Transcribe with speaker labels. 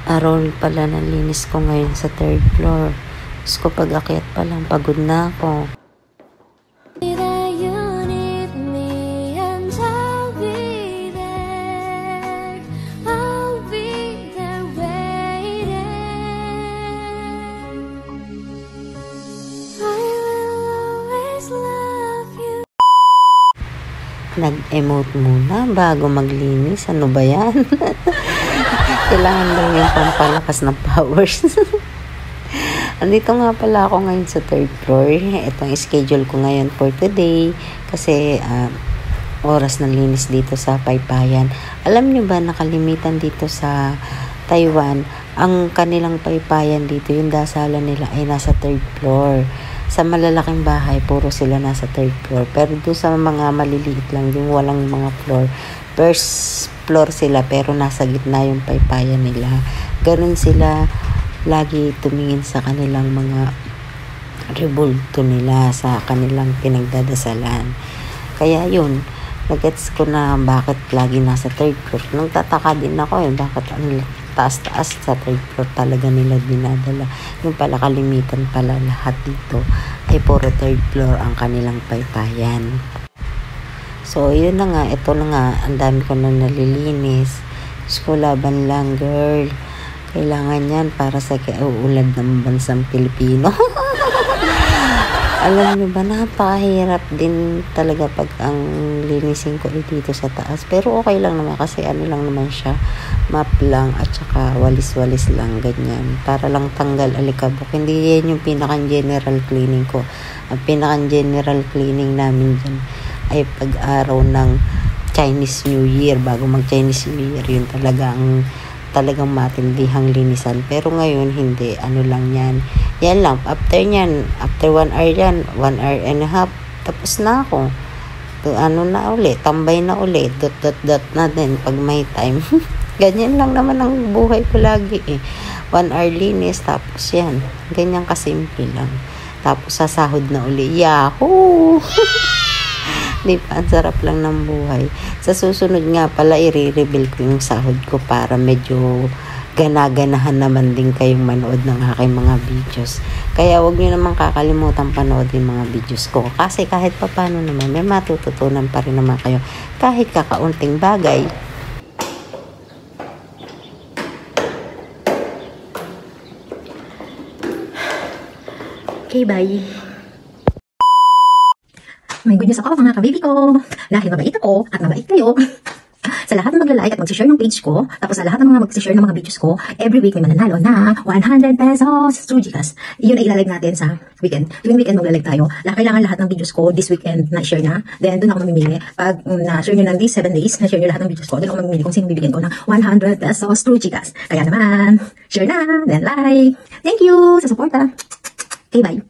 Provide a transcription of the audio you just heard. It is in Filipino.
Speaker 1: Araw pala ng linis ko ngayon sa third floor. Tapos ko pag-akyat pa lang, pagod na ako. Nag-emote muna bago maglinis. Ano ba yan? Kailangan lang yung pampalakas ng powers. Andito nga pala ako ngayon sa third floor. Itong schedule ko ngayon for today. Kasi oras ng linis dito sa Paypayan. Alam nyo ba, nakalimitan dito sa Taiwan, ang kanilang paypayan dito, yung dasalan nila ay nasa third floor. Sa malalaking bahay, puro sila nasa third floor. Pero doon sa mga maliliit lang, yung walang mga floor, first floor sila, pero nasa gitna yung paypayan nila. Ganun sila lagi tumingin sa kanilang mga rebulto nila, sa kanilang pinagdadasalan. Kaya yun, nagets ko na bakit lagi nasa third floor. Nung tataka din ako bakit ang taas-taas sa third floor talaga nila dinadala. Yung pala kalimitan pala lahat dito ay puro third floor ang kanilang paypayan. So yun na nga, ito na nga, ang dami ko na nalilinis. So laban lang girl, kailangan yan para sa kauulad ng bansang Pilipino. Alam nyo ba, napakahirap din talaga pag ang linisin ko dito sa taas. Pero okay lang naman kasi ano lang naman siya, map lang at saka walis-walis lang, ganyan. Para lang tanggal alikabok. Hindi yan yung pinaka-general cleaning ko. Ang pinaka-general cleaning namin dyan ay pag-araw ng Chinese New Year. Bago mag-Chinese New Year, yun talagang matindihang linisan. Pero ngayon, hindi. Ano lang yan. Yan lang. After 1 hour yan, 1 hour and a half, tapos na ako. Ano na uli, tambay na uli, dot na din pag may time. Ganyan lang naman ang buhay ko lagi 1 hour linis, tapos yan. Ganyan kasimple lang. Tapos sasahod na uli. Yahoo! Di ba? Ang sarap lang ng buhay. Sa susunod nga pala, i-reveal ko yung sahod ko para medyo ganaganahan naman din kayong manood ng aking mga videos. Kaya wag nyo naman kakalimutan panood yung mga videos ko. Kasi kahit papano naman, may matututunan pa rin naman kayo. Kahit kakaunting bagay. Okay, bye.
Speaker 2: May good news ako mga kababy ko. Dahil mabait ako at mabait kayo. Sa lahat ng magla-like at mag-share ng page ko, tapos sa lahat ng mga mag-share ng mga videos ko, every week may mananalo na 100 pesos through GCash. Iyon ay ilalive natin sa weekend. Tuwing weekend magla-live tayo. Kailangan lahat ng videos ko this weekend na-share na. Then doon ako mamimili. Pag na-share nyo ng these 7 days, na-share nyo lahat ng videos ko, doon ako mamimili kung sino bibigyan ko ng 100 pesos through GCash. Kaya naman, share na, then like. Thank you sa support. Okay, bye.